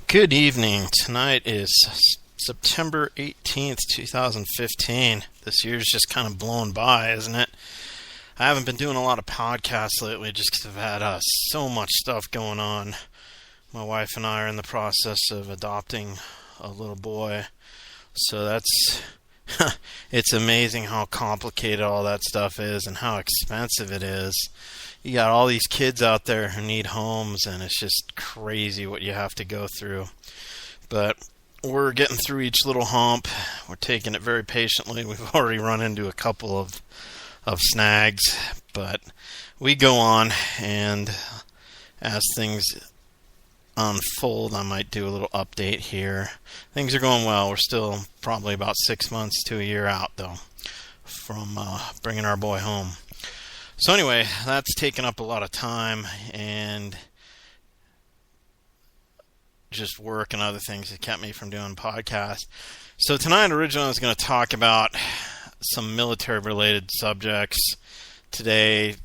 Good evening. Tonight is September 18th, 2015. This year's just kind of blown by, isn't it? I haven't been doing a lot of podcasts lately just because I've had so much stuff going on. My wife and I are in the process of adopting a little boy. So that's... it's amazing how complicated all that stuff is and how expensive it is. You got all these kids out there who need homes, and it's just crazy what you have to go through. But we're getting through each little hump. We're taking it very patiently. We've already run into a couple of snags, but we go on, and as things unfold, I might do a little update here. Things are going well. We're still probably about 6 months to a year out, though, from bringing our boy home. So anyway, that's taken up a lot of time and just work and other things that kept me from doing podcasts. So tonight, originally, I was going to talk about some military-related subjects. Today,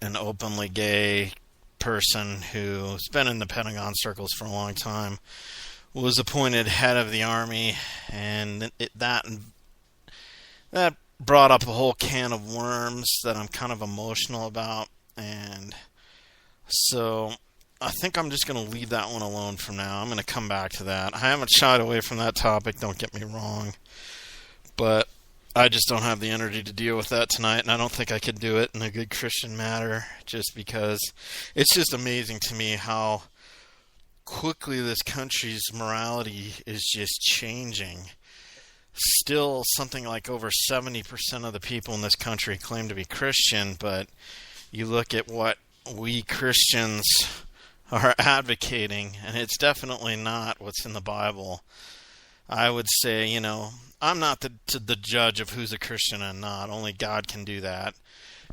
an openly gay person who's been in the Pentagon circles for a long time was appointed head of the Army, and that brought up a whole can of worms that I'm kind of emotional about, and so I think I'm just going to leave that one alone for now. I'm going to come back to that. I haven't shied away from that topic, don't get me wrong, but I just don't have the energy to deal with that tonight, and I don't think I could do it in a good Christian manner, just because it's just amazing to me how quickly this country's morality is just changing. Still, something like over 70% of the people in this country claim to be Christian, but you look at what we Christians are advocating, and it's definitely not what's in the Bible. I would say, I'm not the judge of who's a Christian and not. Only God can do that.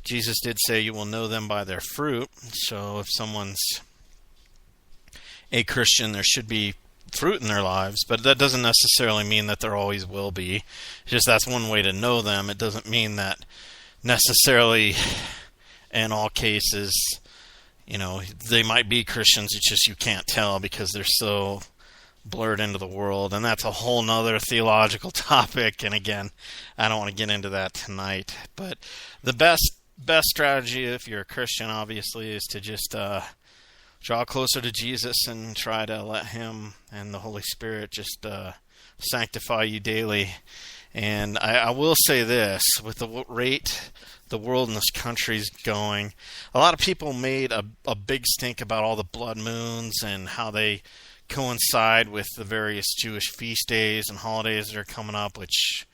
Jesus did say you will know them by their fruit, so if someone's a Christian, there should be fruit in their lives, but that doesn't necessarily mean that there always will be. It's just that's one way to know them. It doesn't mean that necessarily in all cases, they might be Christians. It's just you can't tell because they're so blurred into the world, and that's a whole nother theological topic, and again, I don't want to get into that tonight. But the best strategy if you're a Christian, obviously, is to just draw closer to Jesus and try to let Him and the Holy Spirit just sanctify you daily. And I will say this, with the rate the world and this country's going, a lot of people made a big stink about all the blood moons and how they coincide with the various Jewish feast days and holidays that are coming up, which,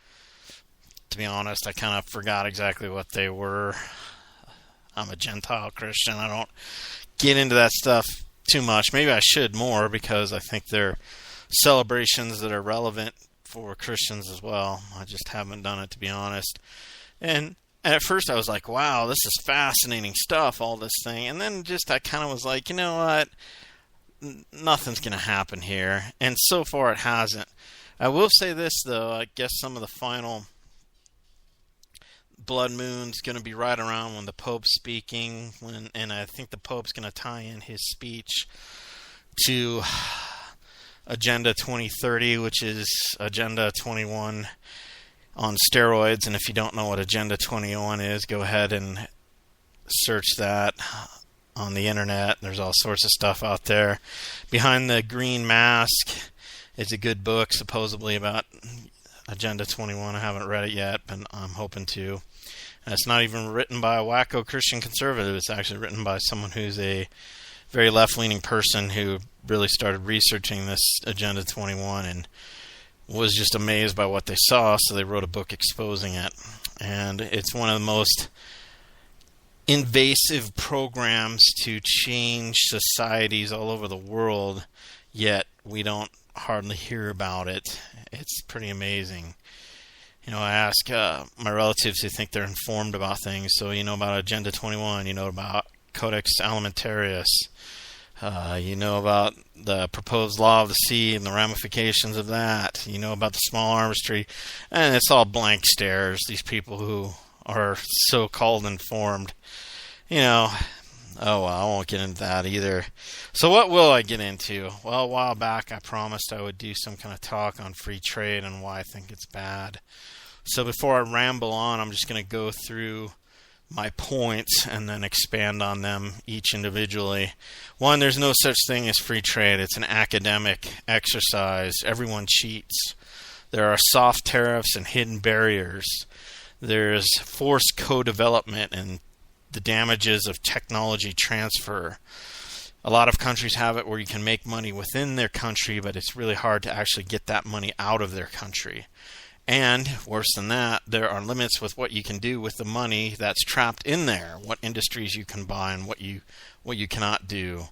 to be honest, I kind of forgot exactly what they were. I'm a Gentile Christian. I don't get into that stuff too much. Maybe I should more, because I think they're celebrations that are relevant for Christians as well. I just haven't done it, to be honest. And at first I was like, wow, this is fascinating stuff, all this thing. And then I kind of was like, you know what? Nothing's going to happen here. And so far it hasn't. I will say this, though. I guess some of the final blood moon's going to be right around when the Pope's speaking, and I think the Pope's going to tie in his speech to Agenda 2030, which is Agenda 21 on steroids. And if you don't know what Agenda 21 is, go ahead and search that on the internet. There's all sorts of stuff out there. Behind the Green Mask is a good book, supposedly, about Agenda 21. I haven't read it yet, but I'm hoping to. And it's not even written by a wacko Christian conservative. It's actually written by someone who's a very left-leaning person who really started researching this Agenda 21 and was just amazed by what they saw, so they wrote a book exposing it. And it's one of the most invasive programs to change societies all over the world, yet we don't hardly hear about it. It's pretty amazing. I ask my relatives who think they're informed about things. So you know about Agenda 21, you know about Codex Alimentarius, you know about the proposed law of the sea and the ramifications of that, you know about the small arms treaty, and it's all blank stares. These people who are so-called informed, Oh, well, I won't get into that either. So what will I get into? Well, a while back I promised I would do some kind of talk on free trade and why I think it's bad. So before I ramble on, I'm just going to go through my points and then expand on them each individually. One, there's no such thing as free trade. It's an academic exercise. Everyone cheats. There are soft tariffs and hidden barriers. There's forced co-development and the damages of technology transfer. A lot of countries have it where you can make money within their country, but it's really hard to actually get that money out of their country. And worse than that, there are limits with what you can do with the money that's trapped in there, what industries you can buy and what you cannot do.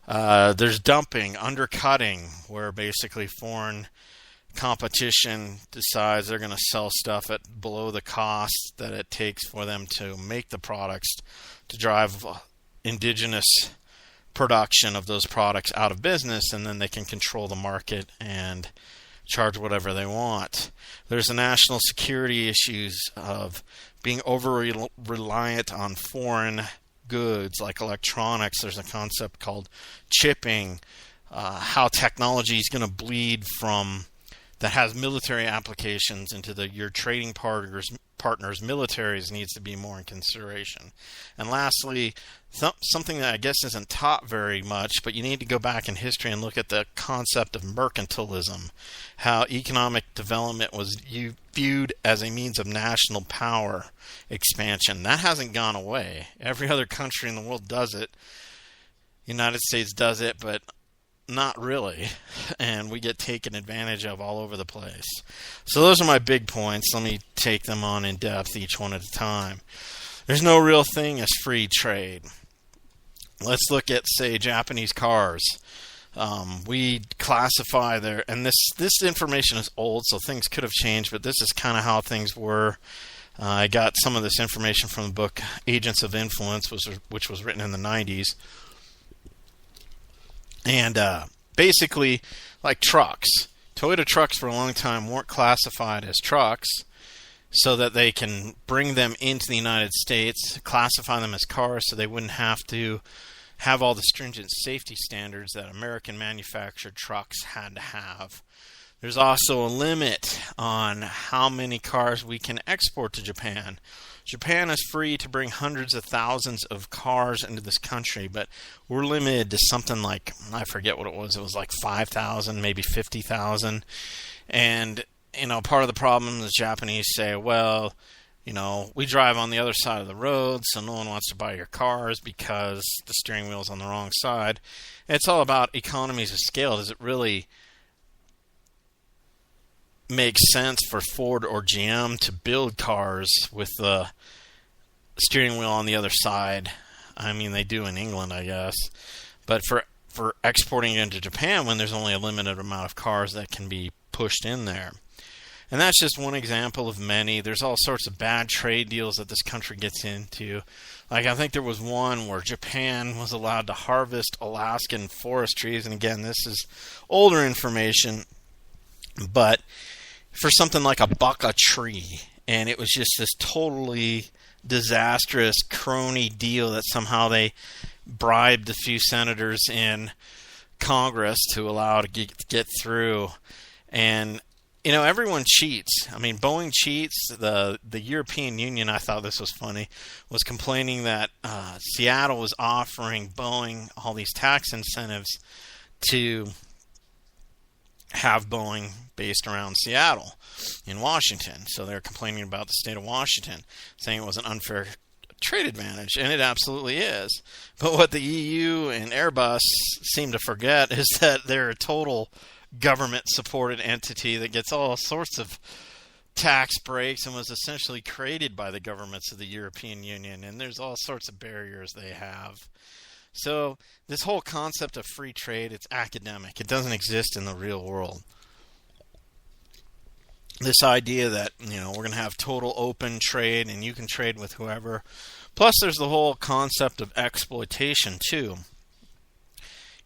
There's dumping, undercutting, where basically foreign competition decides they're going to sell stuff at below the cost that it takes for them to make the products, to drive indigenous production of those products out of business, and then they can control the market and charge whatever they want. There's the national security issues of being over-reliant on foreign goods like electronics. There's a concept called chipping, how technology is going to bleed from that has military applications into your trading partners' militaries needs to be more in consideration. And lastly, something that I guess isn't taught very much, but you need to go back in history and look at the concept of mercantilism, how economic development was viewed as a means of national power expansion. That hasn't gone away. Every other country in the world does it. The United States does it, but not really, and we get taken advantage of all over the place. So those are my big points. Let me take them on in depth, each one at a time. There's no real thing as free trade. Let's look at, say, Japanese cars. We classify their, and this information is old, so things could have changed, but this is kind of how things were. I got some of this information from the book Agents of Influence, which was written in the 90s. And basically, like trucks, Toyota trucks for a long time weren't classified as trucks so that they can bring them into the United States, classify them as cars so they wouldn't have to have all the stringent safety standards that American manufactured trucks had to have. There's also a limit on how many cars we can export to Japan. Japan is free to bring hundreds of thousands of cars into this country, but we're limited to something like, I forget what it was like 5,000, maybe 50,000. And, part of the problem is Japanese say, well, we drive on the other side of the road, so no one wants to buy your cars because the steering wheel's on the wrong side. It's all about economies of scale. Does it really makes sense for Ford or GM to build cars with the steering wheel on the other side? I mean, they do in England, I guess. But for exporting it into Japan when there's only a limited amount of cars that can be pushed in there. And that's just one example of many. There's all sorts of bad trade deals that this country gets into. Like, I think there was one where Japan was allowed to harvest Alaskan forest trees. And again, this is older information, but for something like $1 a tree, and it was just this totally disastrous crony deal that somehow they bribed a few senators in Congress to allow to get through. And everyone cheats. I mean, Boeing cheats. The European Union, I thought this was funny, was complaining that Seattle was offering Boeing all these tax incentives to have Boeing based around Seattle in Washington. So they're complaining about the state of Washington, saying it was an unfair trade advantage, and it absolutely is. But what the EU and Airbus seem to forget is that they're a total government-supported entity that gets all sorts of tax breaks and was essentially created by the governments of the European Union, and there's all sorts of barriers they have. So this whole concept of free trade, it's academic. It doesn't exist in the real world. This idea that, we're going to have total open trade and you can trade with whoever. Plus there's the whole concept of exploitation too.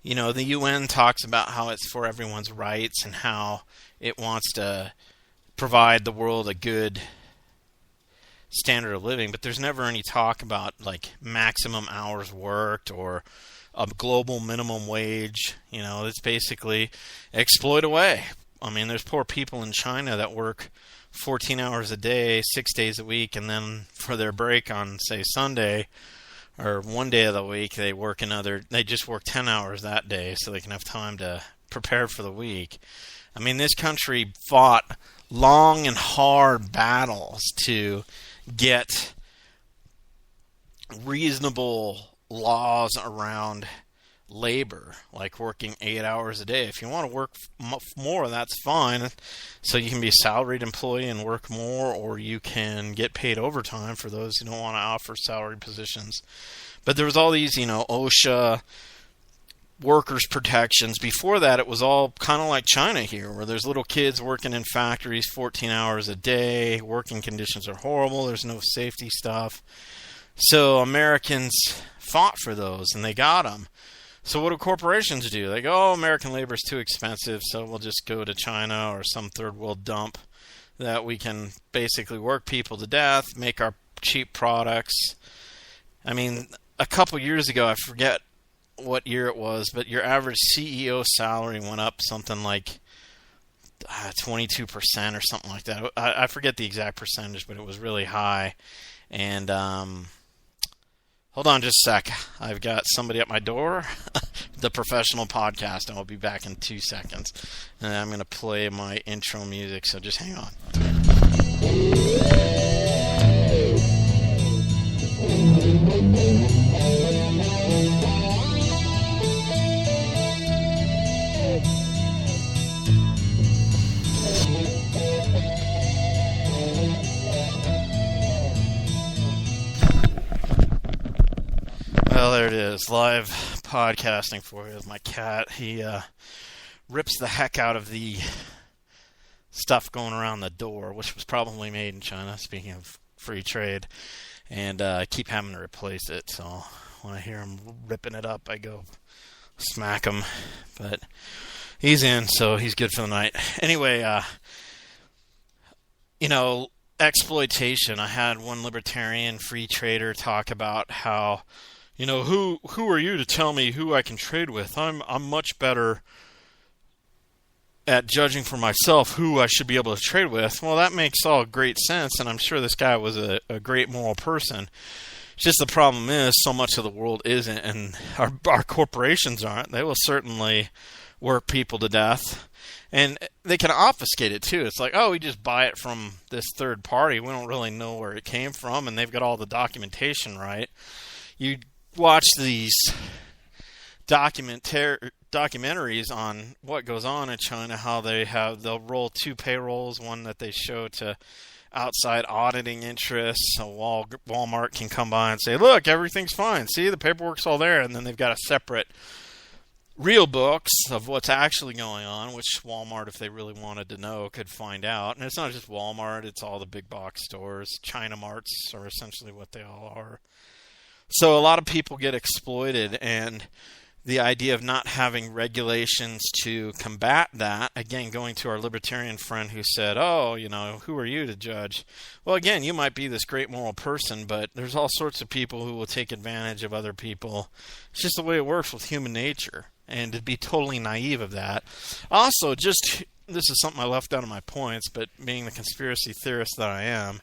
The UN talks about how it's for everyone's rights and how it wants to provide the world a good standard of living, but there's never any talk about like maximum hours worked or a global minimum wage. It's basically exploit away. I mean, there's poor people in China that work 14 hours a day, 6 days a week, and then for their break on, say, Sunday or one day of the week, they just work 10 hours that day so they can have time to prepare for the week. I mean, this country fought long and hard battles to get reasonable laws around labor, like working 8 hours a day. If you want to work more, that's fine. So you can be a salaried employee and work more, or you can get paid overtime for those who don't want to offer salary positions. But there was all these, OSHA workers protections. Before that, it was all kind of like China here, where there's little kids working in factories 14 hours a day. Working conditions are horrible. There's no safety stuff. So Americans fought for those, and they got them. So what do corporations do? They go, American labor is too expensive, so we'll just go to China or some third world dump that we can basically work people to death, make our cheap products. I mean, a couple years ago, I forget what year it was, but your average CEO salary went up something like 22% or something like that. I forget the exact percentage, but it was really high. And hold on just a sec. I've got somebody at my door, the professional podcast, and I'll be back in 2 seconds. And I'm going to play my intro music, so just hang on. Well, there it is, live podcasting for you with my cat. He rips the heck out of the stuff going around the door, which was probably made in China, speaking of free trade, and I keep having to replace it. So when I hear him ripping it up, I go smack him. But he's in, so he's good for the night. Anyway, exploitation. I had one libertarian free trader talk about how, who are you to tell me who I can trade with? I'm much better at judging for myself who I should be able to trade with. Well, that makes all great sense, and I'm sure this guy was a great moral person. It's just the problem is so much of the world isn't, and our corporations aren't. They will certainly work people to death, and they can obfuscate it too. It's like, we just buy it from this third party. We don't really know where it came from, and they've got all the documentation right. You watch these documentaries on what goes on in China, how they'll roll two payrolls, one that they show to outside auditing interests, so Walmart can come by and say, look, everything's fine, see, the paperwork's all there, and then they've got a separate real books of what's actually going on, which Walmart, if they really wanted to know, could find out. And it's not just Walmart, it's all the big box stores. China Marts are essentially what they all are. So a lot of people get exploited, and the idea of not having regulations to combat that, again, going to our libertarian friend who said, who are you to judge? Well, again, you might be this great moral person, but there's all sorts of people who will take advantage of other people. It's just the way it works with human nature, and to be totally naive of that. Also, this is something I left out of my points, but being the conspiracy theorist that I am,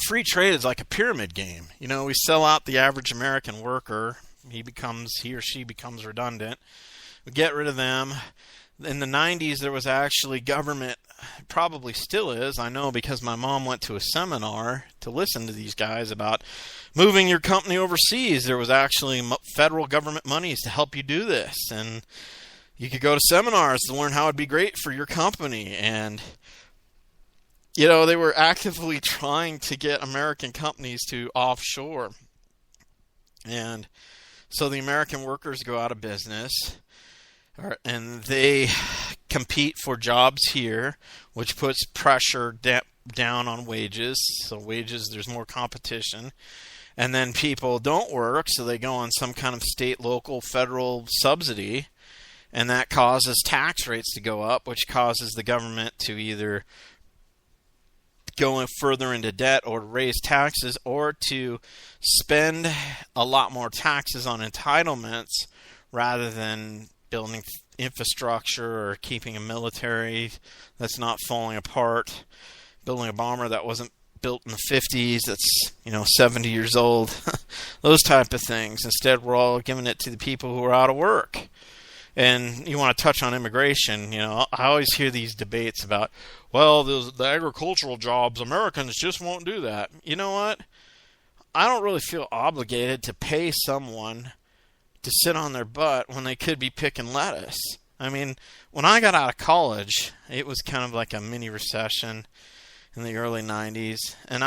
free trade is like a pyramid game. We sell out the average American worker. He or she becomes redundant. We get rid of them. In the 90s, there was actually government, probably still is, I know, because my mom went to a seminar to listen to these guys about moving your company overseas. There was actually federal government monies to help you do this. And you could go to seminars to learn how it'd be great for your company. And they were actively trying to get American companies to offshore. And so the American workers go out of business, and they compete for jobs here, which puts pressure down on wages. So wages, there's more competition. And then people don't work, so they go on some kind of state, local, federal subsidy, and that causes tax rates to go up, which causes the government to either go further into debt or raise taxes or to spend a lot more taxes on entitlements rather than building infrastructure or keeping a military that's not falling apart, building a bomber that wasn't built in the 50s that's 70 years old, those type of things. Instead, we're all giving it to the people who are out of work. And you want to touch on immigration. I always hear these debates about, well, the agricultural jobs, Americans just won't do that. You know what? I don't really feel obligated to pay someone to sit on their butt when they could be picking lettuce. I mean, when I got out of college, it was kind of like a mini recession in the early 90s. And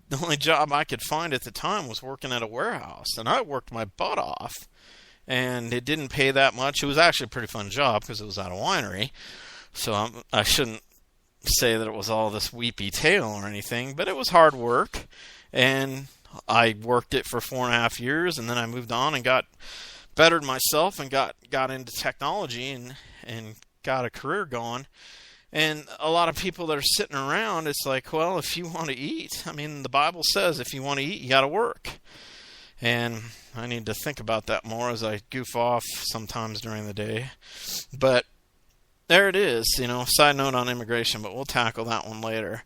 the only job I could find at the time was working at a warehouse. And I worked my butt off. And it didn't pay that much. It was actually a pretty fun job because it was at a winery. So I shouldn't say that it was all this weepy tale or anything, but it was hard work. And I worked it for 4.5 years, and then I moved on and got bettered myself and got into technology and got a career going. And a lot of people that are sitting around, it's like, well, if you want to eat, I mean, the Bible says if you want to eat, you got to work. And I need to think about that more as I goof off sometimes during the day. But there it is, side note on immigration, but we'll tackle that one later.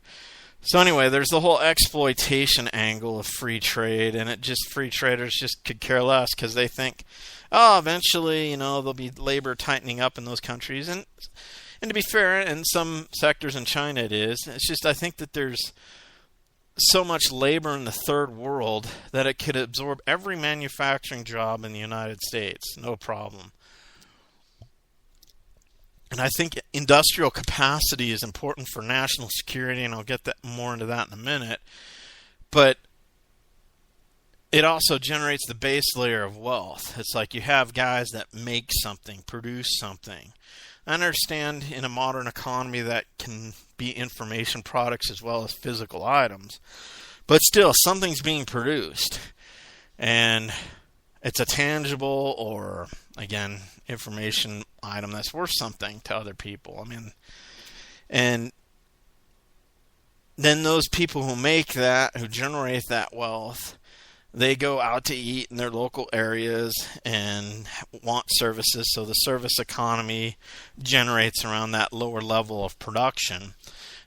So anyway, there's the whole exploitation angle of free trade, and free traders just could care less because they think, eventually, there'll be labor tightening up in those countries. And to be fair, in some sectors in China it is. It's just I think that there's so much labor in the third world that it could absorb every manufacturing job in the United States, no problem. And I think industrial capacity is important for national security, and I'll get more into that in a minute. But it also generates the base layer of wealth. It's like you have guys that make something, produce something. I understand in a modern economy that can be information products as well as physical items. But still, something's being produced. And it's a tangible or, again, information item that's worth something to other people. I mean, and then those people who make that, who generate that wealth, they go out to eat in their local areas and want services. So the service economy generates around that lower level of production.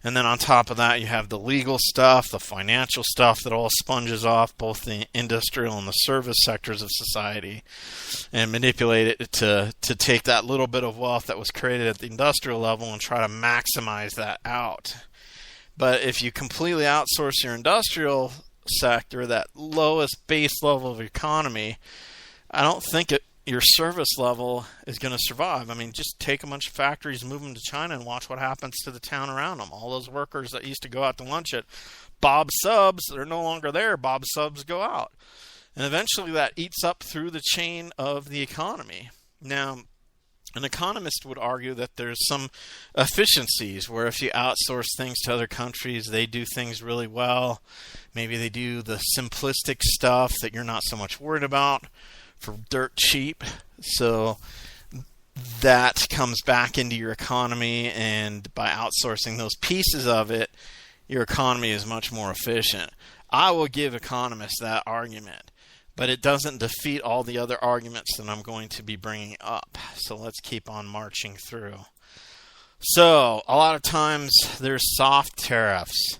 And then on top of that, you have the legal stuff, the financial stuff that all sponges off both the industrial and the service sectors of society and manipulate it to take that little bit of wealth that was created at the industrial level and try to maximize that out. But if you completely outsource your industrial sector, that lowest base level of economy, I don't think your service level is going to survive. I mean, just take a bunch of factories, move them to China, and watch what happens to the town around them. All those workers that used to go out to lunch at Bob Subs, they're no longer there. Bob Subs go out. And eventually that eats up through the chain of the economy. Now, an economist would argue that there's some efficiencies where if you outsource things to other countries, they do things really well. Maybe they do the simplistic stuff that you're not so much worried about for dirt cheap. So that comes back into your economy, and by outsourcing those pieces of it, your economy is much more efficient. I will give economists that argument, but it doesn't defeat all the other arguments that I'm going to be bringing up. So let's keep on marching through. So a lot of times there's soft tariffs.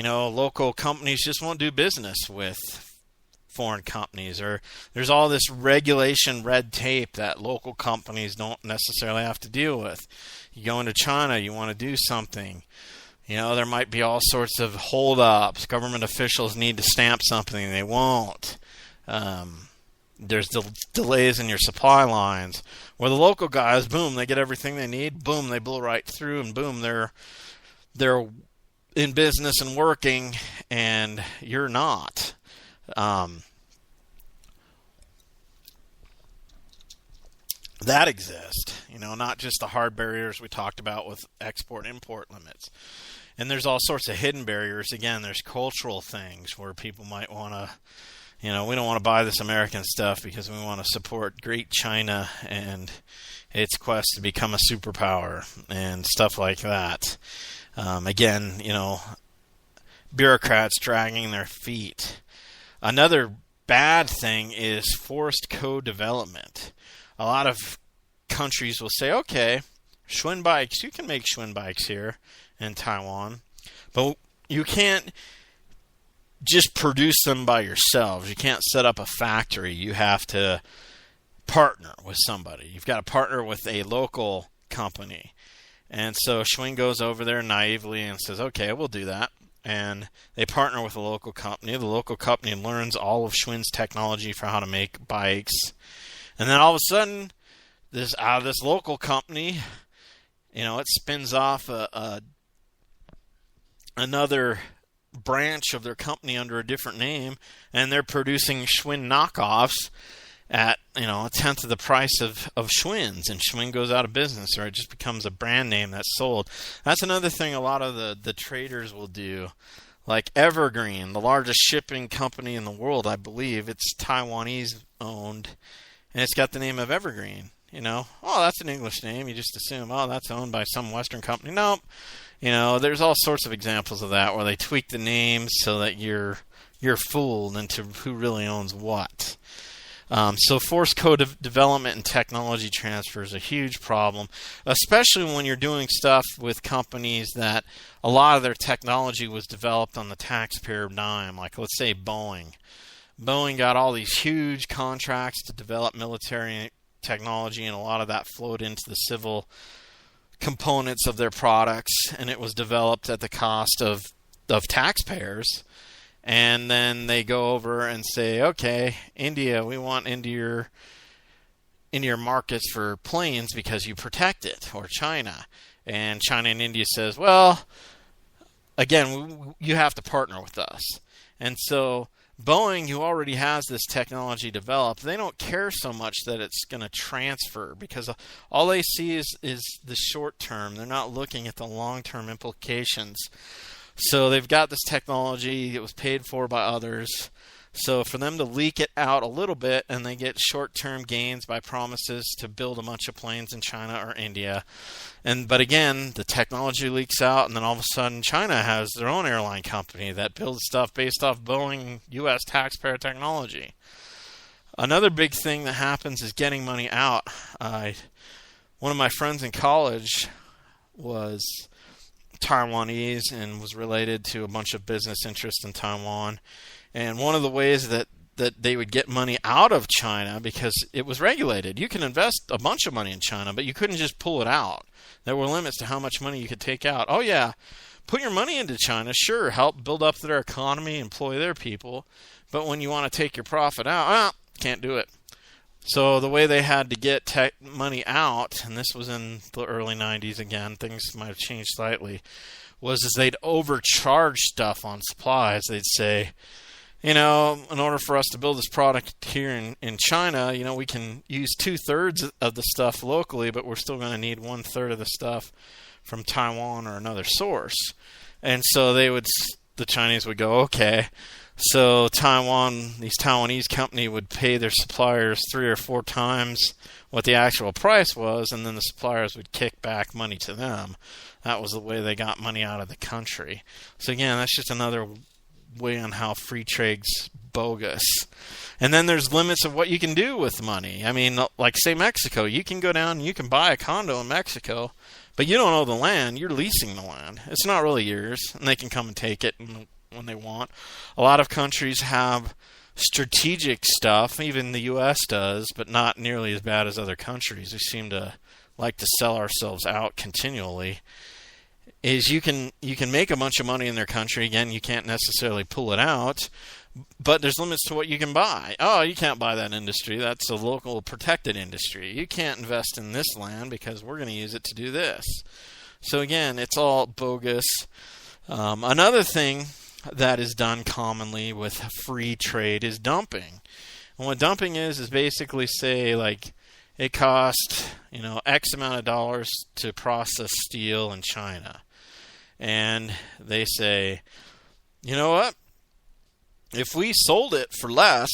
Local companies just won't do business with foreign companies, or there's all this regulation, red tape that local companies don't necessarily have to deal with. You go into China, you want to do something. There might be all sorts of hold-ups. Government officials need to stamp something, they won't. There's delays in your supply lines. Where the local guys, boom, they get everything they need. Boom, they blow right through, and boom, they're in business and working, and you're not. That exists, not just the hard barriers we talked about with export-import limits. And there's all sorts of hidden barriers. Again, there's cultural things where people might want to, we don't want to buy this American stuff because we want to support great China and its quest to become a superpower and stuff like that. Again, bureaucrats dragging their feet. Another bad thing is forced co-development. A lot of countries will say, okay, Schwinn bikes, you can make Schwinn bikes here in Taiwan, but you can't just produce them by yourselves. You can't set up a factory. You have to partner with somebody. You've got to partner with a local company. And so Schwinn goes over there naively and says, okay, we'll do that. And they partner with a local company. The local company learns all of Schwinn's technology for how to make bikes. And then all of a sudden, out of this local company, it spins off another branch of their company under a different name, and they're producing Schwinn knockoffs at a tenth of the price of Schwinn's, and Schwinn goes out of business, or it just becomes a brand name that's sold. That's another thing a lot of the traders will do. Like Evergreen, the largest shipping company in the world, I believe, it's Taiwanese owned, and it's got the name of Evergreen. Oh, that's an English name. You just assume, oh, that's owned by some Western company. Nope. There's all sorts of examples of that where they tweak the names so that you're fooled into who really owns what. So forced co-development and technology transfer is a huge problem, especially when you're doing stuff with companies that a lot of their technology was developed on the taxpayer dime. Like, let's say Boeing. Boeing got all these huge contracts to develop military technology, and a lot of that flowed into the civil components of their products, and it was developed at the cost of taxpayers. And then they go over and say, okay, India, we want into your markets for planes because you protect it, or China. And China and India says, well, again, you have to partner with us. And so Boeing, who already has this technology developed, they don't care so much that it's going to transfer, because all they see is the short term. They're not looking at the long-term implications. So they've got this technology. It was paid for by others. So for them to leak it out a little bit, and they get short-term gains by promises to build a bunch of planes in China or India. But again, the technology leaks out, and then all of a sudden China has their own airline company that builds stuff based off Boeing U.S. taxpayer technology. Another big thing that happens is getting money out. One of my friends in college was Taiwanese and was related to a bunch of business interests in Taiwan. And one of the ways that they would get money out of China, because it was regulated. You can invest a bunch of money in China, but you couldn't just pull it out. There were limits to how much money you could take out. Oh, yeah, put your money into China. Sure, help build up their economy, employ their people. But when you want to take your profit out, can't do it. So the way they had to get money out, and this was in the early 90s again, things might have changed slightly, was they'd overcharge stuff on supplies. They'd say, in order for us to build this product here in China, we can use 2/3 of the stuff locally, but we're still going to need 1/3 of the stuff from Taiwan or another source. And so the Chinese would go, okay. So these Taiwanese company would pay their suppliers 3 or 4 times what the actual price was, and then the suppliers would kick back money to them. That was the way they got money out of the country. So again, that's just another way on how free trade's bogus. And then there's limits of what you can do with money. I mean, like say Mexico, you can go down and you can buy a condo in Mexico, but you don't own the land. You're leasing the land. It's not really yours, and they can come and take it when they want. A lot of countries have strategic stuff, even the U.S. does, but not nearly as bad as other countries. We seem to like to sell ourselves out continually. Is you can make a bunch of money in their country. Again, you can't necessarily pull it out, but there's limits to what you can buy. Oh, you can't buy that industry. That's a local protected industry. You can't invest in this land because we're going to use it to do this. So again, it's all bogus. Another thing that is done commonly with free trade is dumping. And what dumping is basically say like it costs X amount of dollars to process steel in China. And they say, you know what? If we sold it for less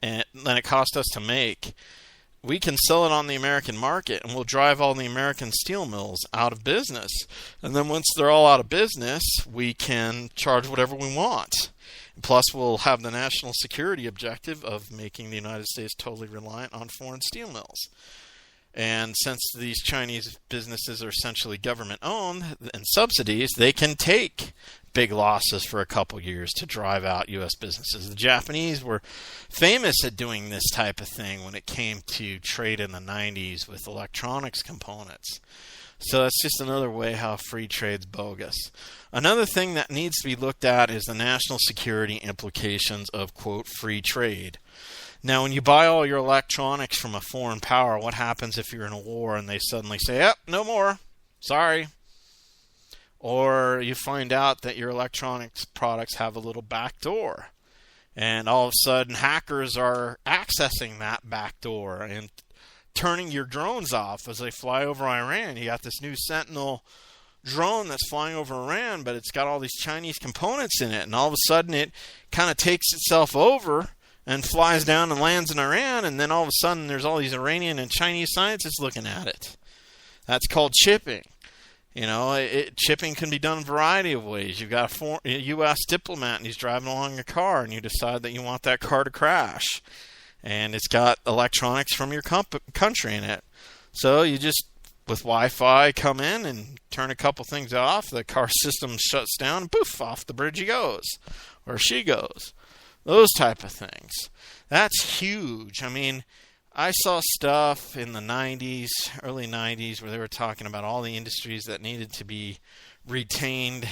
than it cost us to make, we can sell it on the American market, and we'll drive all the American steel mills out of business. And then once they're all out of business, we can charge whatever we want. Plus, we'll have the national security objective of making the United States totally reliant on foreign steel mills. And since these Chinese businesses are essentially government-owned and subsidies, they can take big losses for a couple years to drive out U.S. businesses. The Japanese were famous at doing this type of thing when it came to trade in the 90s with electronics components. So that's just another way how free trade's bogus. Another thing that needs to be looked at is the national security implications of, quote, free trade. Now, when you buy all your electronics from a foreign power, what happens if you're in a war and they suddenly say, yep, no more, sorry? Or you find out that your electronics products have a little back door, and all of a sudden hackers are accessing that back door and turning your drones off as they fly over Iran. You got this new Sentinel drone that's flying over Iran, but it's got all these Chinese components in it, and all of a sudden it kind of takes itself over and flies down and lands in Iran, and then all of a sudden there's all these Iranian and Chinese scientists looking at it. That's called chipping. You know, chipping can be done a variety of ways. You've got a U.S. diplomat, and he's driving along a car, and you decide that you want that car to crash. And it's got electronics from your country in it. So you just, with Wi-Fi, come in and turn a couple things off. The car system shuts down, and poof, off the bridge he goes, or she goes. Those type of things. That's huge. I mean, I saw stuff in the 90s, early 90s, where they were talking about all the industries that needed to be retained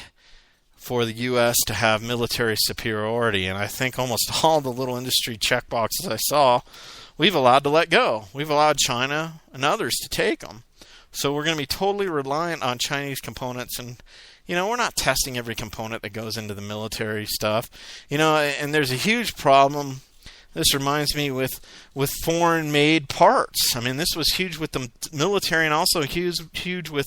for the U.S. to have military superiority. And I think almost all the little industry checkboxes I saw, we've allowed to let go. We've allowed China and others to take them. So we're going to be totally reliant on Chinese components. And, you know, we're not testing every component that goes into the military stuff. You know, and there's a huge problem. This reminds me with foreign-made parts. I mean, this was huge with the military and also huge with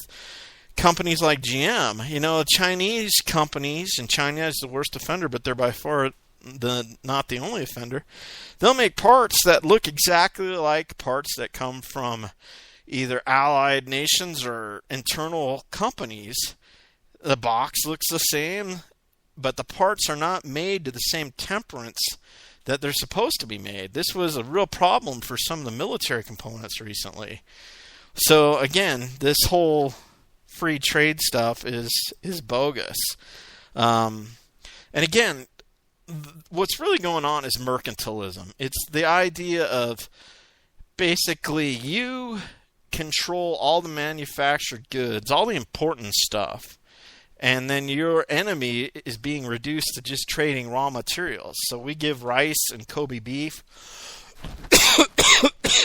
companies like GM. You know, Chinese companies, and China is the worst offender, but they're by far not the only offender. They'll make parts that look exactly like parts that come from either allied nations or internal companies. The box looks the same, but the parts are not made to the same temperance that they're supposed to be made. This was a real problem for some of the military components recently. So again, this whole free trade stuff is bogus. And again, what's really going on is mercantilism. It's the idea of basically you control all the manufactured goods, all the important stuff, and then your enemy is being reduced to just trading raw materials. So we give rice and Kobe beef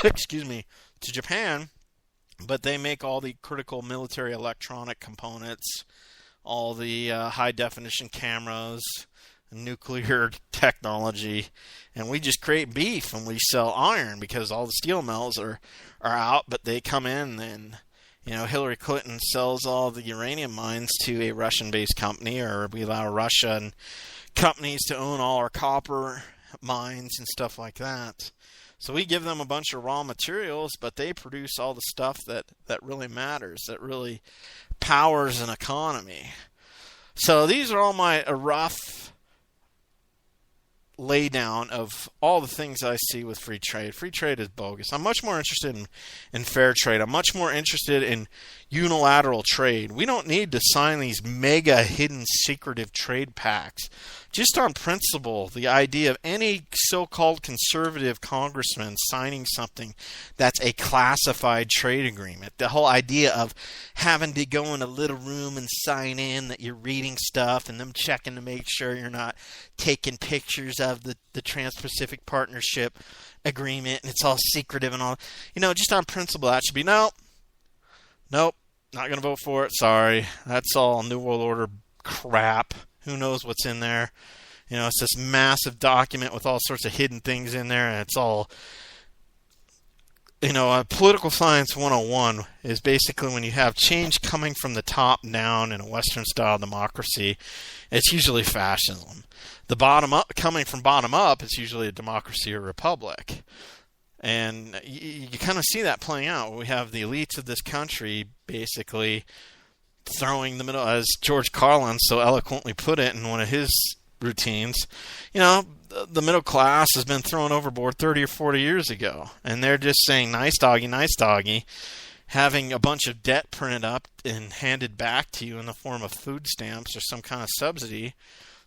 excuse me, to Japan, but they make all the critical military electronic components, all the high-definition cameras, nuclear technology, and we just create beef and we sell iron because all the steel mills are out, but they come in and, you know, Hillary Clinton sells all the uranium mines to a Russian-based company, or we allow Russian companies to own all our copper mines and stuff like that. So we give them a bunch of raw materials, but they produce all the stuff that really matters, that really powers an economy. So these are all my rough lay down of all the things I see with free trade. Free trade is bogus. I'm much more interested in fair trade. I'm much more interested in unilateral trade. We don't need to sign these mega hidden secretive trade pacts. Just on principle, the idea of any so-called conservative congressman signing something that's a classified trade agreement, the whole idea of having to go in a little room and sign in that you're reading stuff and them checking to make sure you're not taking pictures of the Trans-Pacific Partnership agreement and it's all secretive and all. You know, just on principle, that should be nope, not going to vote for it. Sorry. That's all New World Order crap. Who knows what's in there? You know, it's this massive document with all sorts of hidden things in there, and it's all, you know, political science 101 is basically when you have change coming from the top down in a Western-style democracy, it's usually fascism. The bottom up, coming from bottom up, it's usually a democracy or republic. And you kind of see that playing out. We have the elites of this country basically throwing the middle, as George Carlin so eloquently put it in one of his routines. The middle class has been thrown overboard 30 or 40 years ago, and they're just saying nice doggy, having a bunch of debt printed up and handed back to you in the form of food stamps or some kind of subsidy,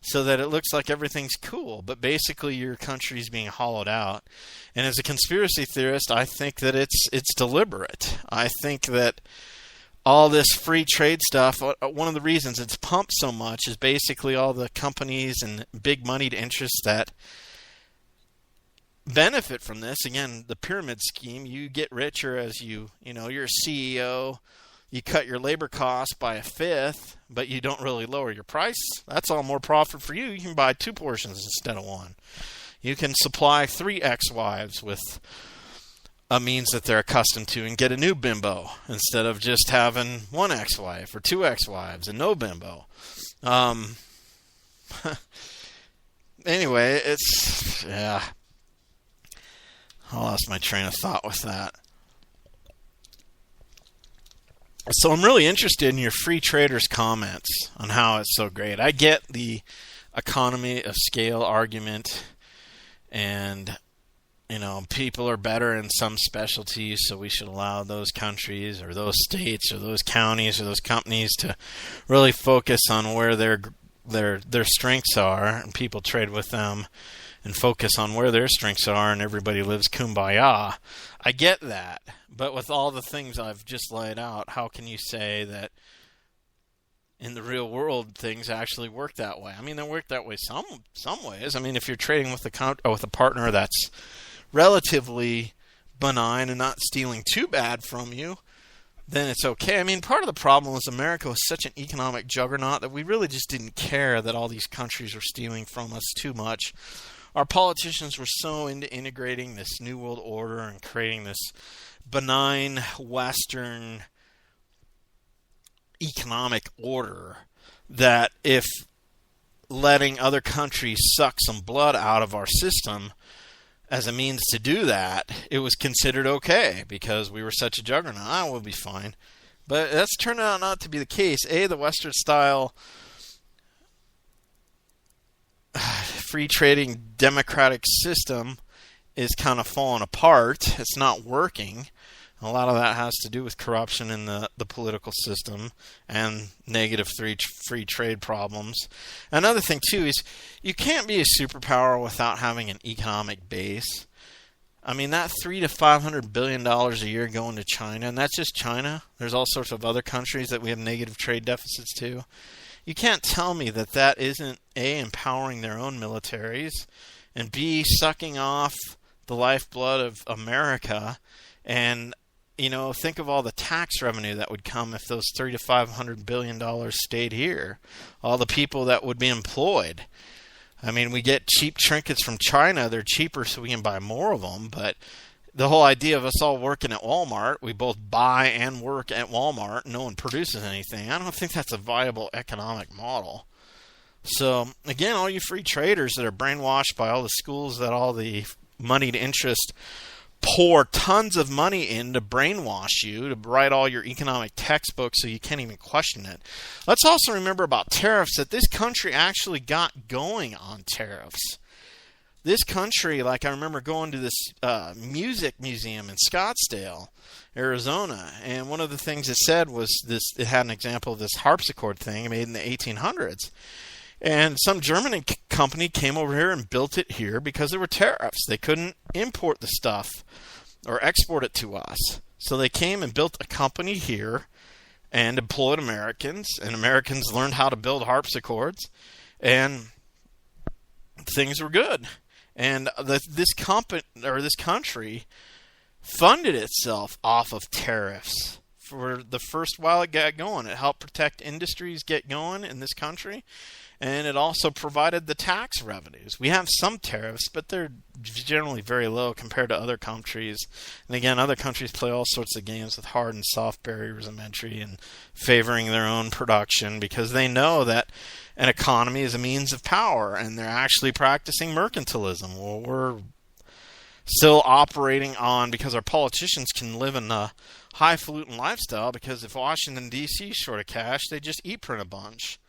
so that it looks like everything's cool. But basically your country's being hollowed out. And as a conspiracy theorist, I think that it's deliberate. I think that all this free trade stuff, one of the reasons it's pumped so much is basically all the companies and big moneyed interests that benefit from this. Again, the pyramid scheme, you get richer as you're a CEO, you cut your labor costs by a fifth, but you don't really lower your price. That's all more profit for you. You can buy 2 portions instead of 1. You can supply 3 ex-wives with a means that they're accustomed to and get a new bimbo instead of just having 1 ex-wife or 2 ex-wives and no bimbo. Anyway, I lost my train of thought with that. So I'm really interested in your free traders comments on how it's so great. I get the economy of scale argument, and people are better in some specialties, so we should allow those countries or those states or those counties or those companies to really focus on where their strengths are, and people trade with them and focus on where their strengths are, and everybody lives kumbaya. I get that. But with all the things I've just laid out, how can you say that in the real world things actually work that way? I mean, they work that way some ways. I mean, if you're trading with a partner that's relatively benign and not stealing too bad from you, then it's okay. I mean, part of the problem was America was such an economic juggernaut that we really just didn't care that all these countries were stealing from us too much. Our politicians were so into integrating this New World Order and creating this benign Western economic order that if letting other countries suck some blood out of our system as a means to do that, it was considered okay because we were such a juggernaut. We'll be fine. But that's turned out not to be the case. The Western style free trading democratic system is kind of falling apart. It's not working. A lot of that has to do with corruption in the political system and negative free trade problems. Another thing, too, is you can't be a superpower without having an economic base. I mean, that $300 to $500 billion a year going to China, and that's just China. There's all sorts of other countries that we have negative trade deficits to. You can't tell me that that isn't, A, empowering their own militaries, and B, sucking off the lifeblood of America. And think of all the tax revenue that would come if those $300 to $500 billion stayed here. All the people that would be employed. I mean, we get cheap trinkets from China. They're cheaper so we can buy more of them. But the whole idea of us all working at Walmart, we both buy and work at Walmart. No one produces anything. I don't think that's a viable economic model. So, again, all you free traders that are brainwashed by all the schools that all the moneyed interest pour tons of money in to brainwash you, to write all your economic textbooks so you can't even question it. Let's also remember about tariffs, that this country actually got going on tariffs. This country, like I remember going to this music museum in Scottsdale, Arizona, and one of the things it said was this, it had an example of this harpsichord thing made in the 1800s. And some German company came over here and built it here because there were tariffs. They couldn't import the stuff or export it to us. So they came and built a company here and employed Americans. And Americans learned how to build harpsichords. And things were good. And this country funded itself off of tariffs. For the first while it got going, it helped protect industries get going in this country. And it also provided the tax revenues. We have some tariffs, but they're generally very low compared to other countries. And again, other countries play all sorts of games with hard and soft barriers of entry and favoring their own production because they know that an economy is a means of power, and they're actually practicing mercantilism. Well, we're still operating on, because our politicians can live in a highfalutin lifestyle, because if Washington, D.C. is short of cash, they just print a bunch.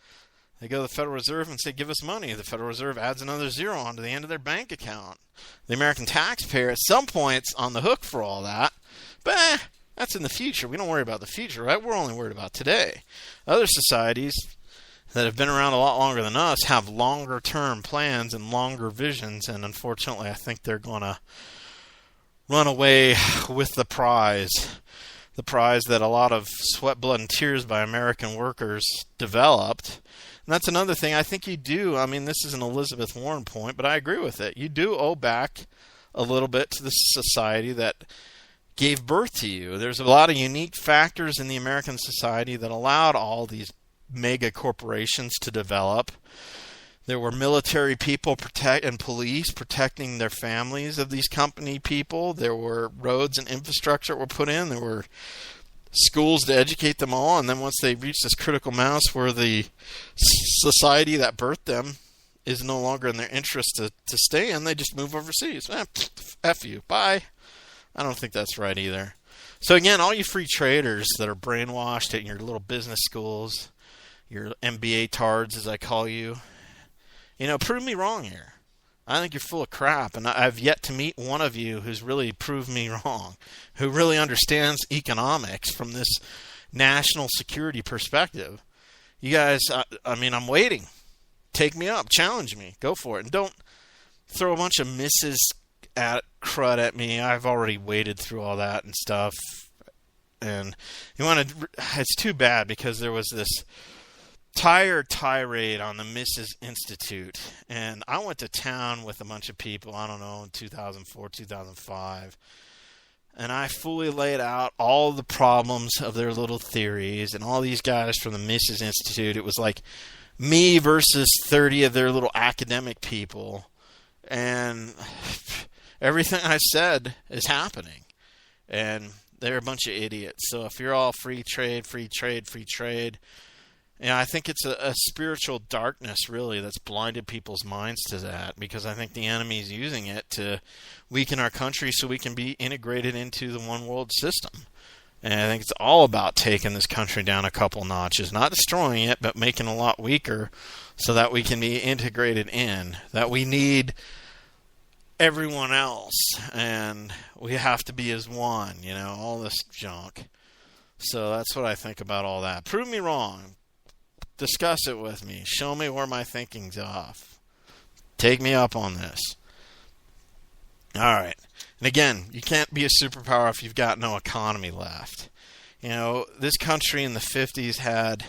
They go to the Federal Reserve and say, give us money. The Federal Reserve adds another zero onto the end of their bank account. The American taxpayer at some point's on the hook for all that. But that's in the future. We don't worry about the future, right? We're only worried about today. Other societies that have been around a lot longer than us have longer term plans and longer visions, and unfortunately I think they're going to run away with the prize that a lot of sweat, blood, and tears by American workers developed. And that's another thing I think you do. I mean, this is an Elizabeth Warren point, but I agree with it. You do owe back a little bit to the society that gave birth to you. There's a lot of unique factors in the American society that allowed all these mega corporations to develop. There were military people and police protecting their families of these company people. There were roads and infrastructure that were put in. There were schools to educate them all. And then once they reach this critical mass where the society that birthed them is no longer in their interest to stay in, they just move overseas. F you. Bye. I don't think that's right either. So again, all you free traders that are brainwashed at your little business schools, your MBA tards as I call you, prove me wrong here. I think you're full of crap, and I've yet to meet one of you who's really proved me wrong, who really understands economics from this national security perspective. You guys, I'm waiting. Take me up. Challenge me. Go for it. And don't throw a bunch of misses crud at me. I've already waded through all that and stuff. And it's too bad, because there was this tirade on the Mises Institute, and I went to town with a bunch of people, I don't know, in 2004, 2005, and I fully laid out all the problems of their little theories, and all these guys from the Mises Institute, it was like me versus 30 of their little academic people, and everything I said is happening, and they're a bunch of idiots. So if you're all free trade, I think it's a spiritual darkness, really, that's blinded people's minds to that, because I think the enemy is using it to weaken our country so we can be integrated into the one world system. And I think it's all about taking this country down a couple notches, not destroying it, but making it a lot weaker so that we can be integrated in, that we need everyone else, and we have to be as one, all this junk. So that's what I think about all that. Prove me wrong. Discuss it with me. Show me where my thinking's off. Take me up on this. All right. And again, you can't be a superpower if you've got no economy left. This country in the 50s had,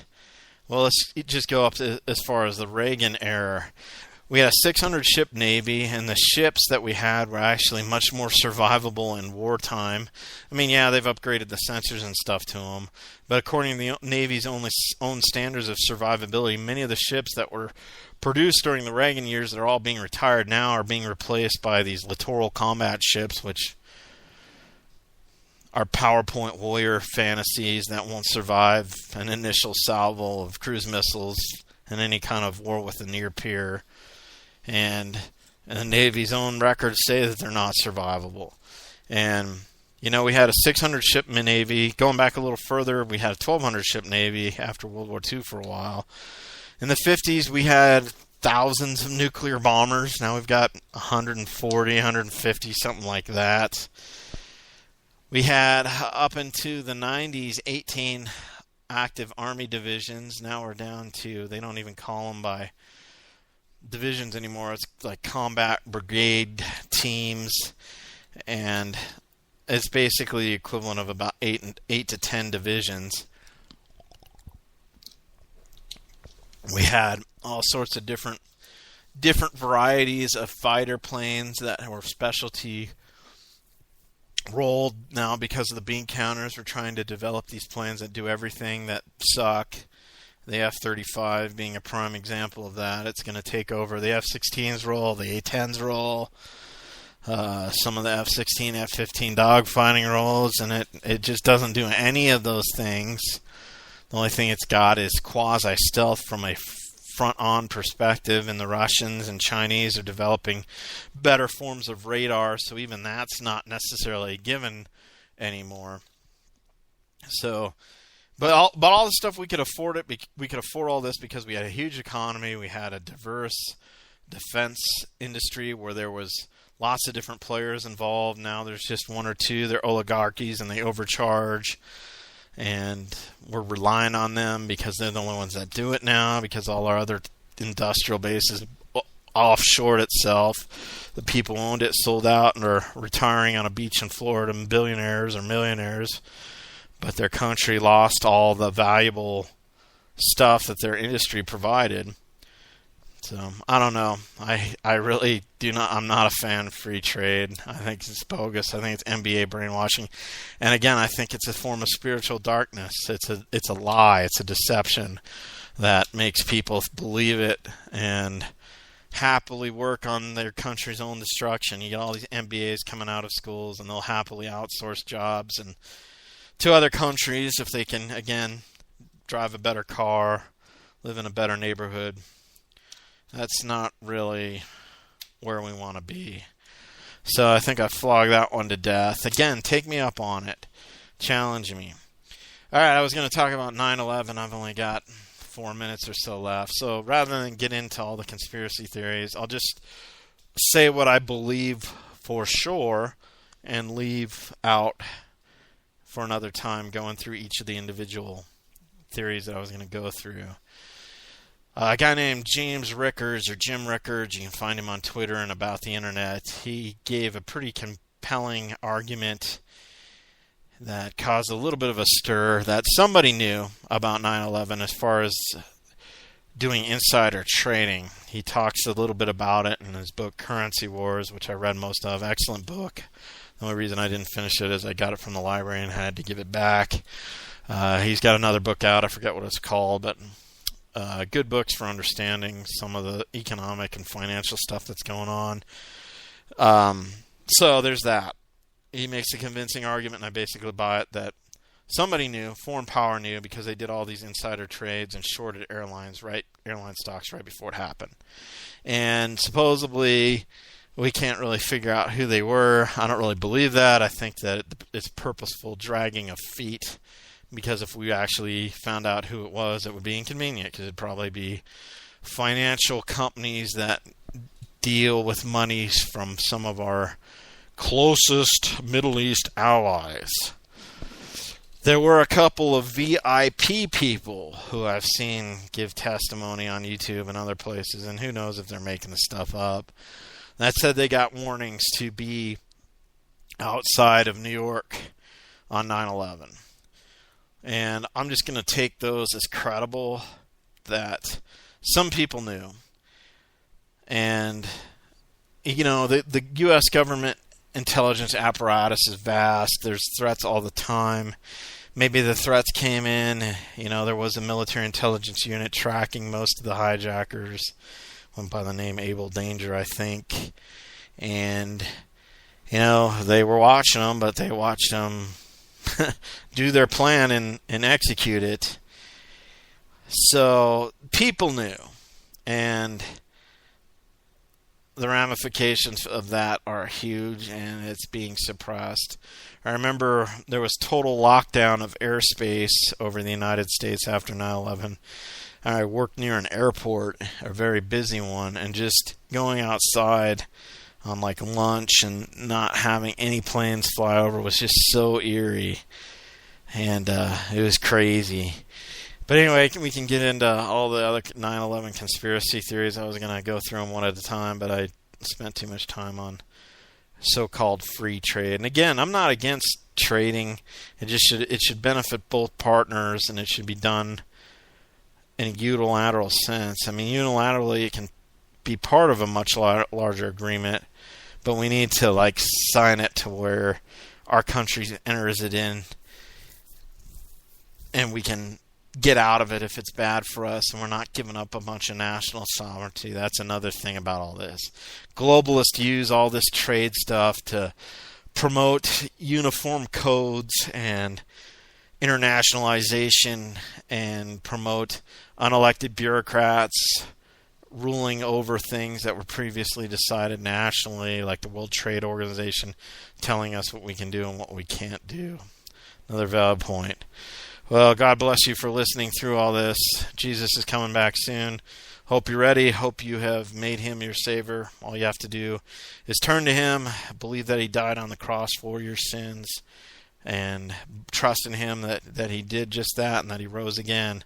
let's just go up to as far as the Reagan era. We had a 600-ship Navy, and the ships that we had were actually much more survivable in wartime. They've upgraded the sensors and stuff to them, but according to the Navy's own standards of survivability, many of the ships that were produced during the Reagan years that are all being retired now are being replaced by these littoral combat ships, which are PowerPoint warrior fantasies that won't survive an initial salvo of cruise missiles in any kind of war with a near peer. And the Navy's own records say that they're not survivable. And, we had a 600-ship Navy. Going back a little further, we had a 1,200-ship Navy after World War II for a while. In the 50s, we had thousands of nuclear bombers. Now we've got 140, 150, something like that. We had, up into the 90s, 18 active Army divisions. Now we're down to, they don't even call them by divisions anymore. It's like combat brigade teams, and it's basically the equivalent of about 8 to 10 divisions. We had all sorts of different varieties of fighter planes that were specialty rolled. Now, because of the bean counters, we're trying to develop these planes that do everything that suck. The F-35 being a prime example of that. It's going to take over the F-16's role, the A-10's role, some of the F-16, F-15 dogfighting roles, and it just doesn't do any of those things. The only thing it's got is quasi-stealth from a front-on perspective, and the Russians and Chinese are developing better forms of radar, so even that's not necessarily a given anymore. So, but all the stuff we could afford we could afford all this because we had a huge economy, we had a diverse defense industry where there was lots of different players involved. Now there's just one or two. They're oligarchies and they overcharge. And we're relying on them because they're the only ones that do it now, because all our other industrial base is offshored itself. The people who owned it sold out and are retiring on a beach in Florida, billionaires or millionaires. But their country lost all the valuable stuff that their industry provided. So, I don't know. I really do not. I'm not a fan of free trade. I think it's bogus. I think it's MBA brainwashing. And again, I think it's a form of spiritual darkness. It's a lie. It's a deception that makes people believe it and happily work on their country's own destruction. You get all these MBAs coming out of schools, and they'll happily outsource jobs and to other countries if they can, again, drive a better car, live in a better neighborhood. That's not really where we want to be. So I think I flogged that one to death. Again, take me up on it. Challenge me. All right, I was going to talk about 9/11. I've only got 4 minutes or so left. So rather than get into all the conspiracy theories, I'll just say what I believe for sure and leave out for another time going through each of the individual theories that I was going to go through. A guy named James Rickards, or Jim Rickards, you can find him on Twitter and about the internet. He gave a pretty compelling argument that caused a little bit of a stir that somebody knew about 9/11 as far as doing insider trading. He talks a little bit about it in his book Currency Wars, which I read most of. Excellent book. The only reason I didn't finish it is I got it from the library and had to give it back. He's got another book out. I forget what it's called, but good books for understanding some of the economic and financial stuff that's going on. So there's that. He makes a convincing argument, and I basically buy it, that somebody knew, foreign power knew, because they did all these insider trades and shorted airline stocks right before it happened. And supposedly, we can't really figure out who they were. I don't really believe that. I think that it's purposeful dragging of feet, because if we actually found out who it was, it would be inconvenient, because it'd probably be financial companies that deal with monies from some of our closest Middle East allies. There were a couple of VIP people who I've seen give testimony on YouTube and other places, and who knows if they're making the stuff up, that said they got warnings to be outside of New York on 9/11. And I'm just going to take those as credible, that some people knew. And, you know, the U.S. government intelligence apparatus is vast. There's threats all the time. Maybe the threats came in, you know, there was a military intelligence unit tracking most of the hijackers, went by the name Able Danger, I think. And, you know, they were watching them, but they watched them do their plan and execute it. So people knew, and the ramifications of that are huge, and it's being suppressed. I remember there was total lockdown of airspace over the United States after 9/11. I worked near an airport, a very busy one, and just going outside on like lunch and not having any planes fly over was just so eerie, and it was crazy. But anyway, we can get into all the other 9/11 conspiracy theories. I was going to go through them one at a time, but I spent too much time on so-called free trade. And again, I'm not against trading. It should benefit both partners, and it should be done in a unilateral sense. I mean, unilaterally, it can be part of a much larger agreement, but we need to like sign it to where our country enters it in, and we can get out of it if it's bad for us, and we're not giving up a bunch of national sovereignty. That's another thing about all this. Globalists use all this trade stuff to promote uniform codes and internationalization and promote unelected bureaucrats ruling over things that were previously decided nationally, like the World Trade Organization telling us what we can do and what we can't do. Another valid point. Well, God bless you for listening through all this. Jesus is coming back soon. Hope you're ready. Hope you have made him your Savior. All you have to do is turn to him, believe that he died on the cross for your sins, and trust in him that he did just that and that he rose again.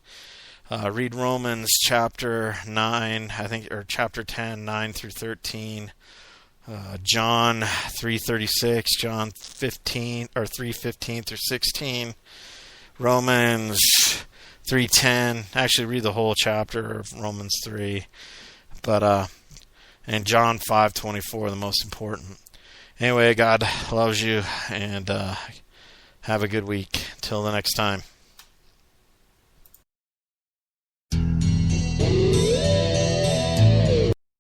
Read Romans chapter 9, or chapter 10, 9 through 13. John 3:36, John 15 or 3:15 through 16. Romans 3:10. Actually, read the whole chapter of Romans 3. And John 5:24, the most important. Anyway, God loves you, and have a good week. Till the next time.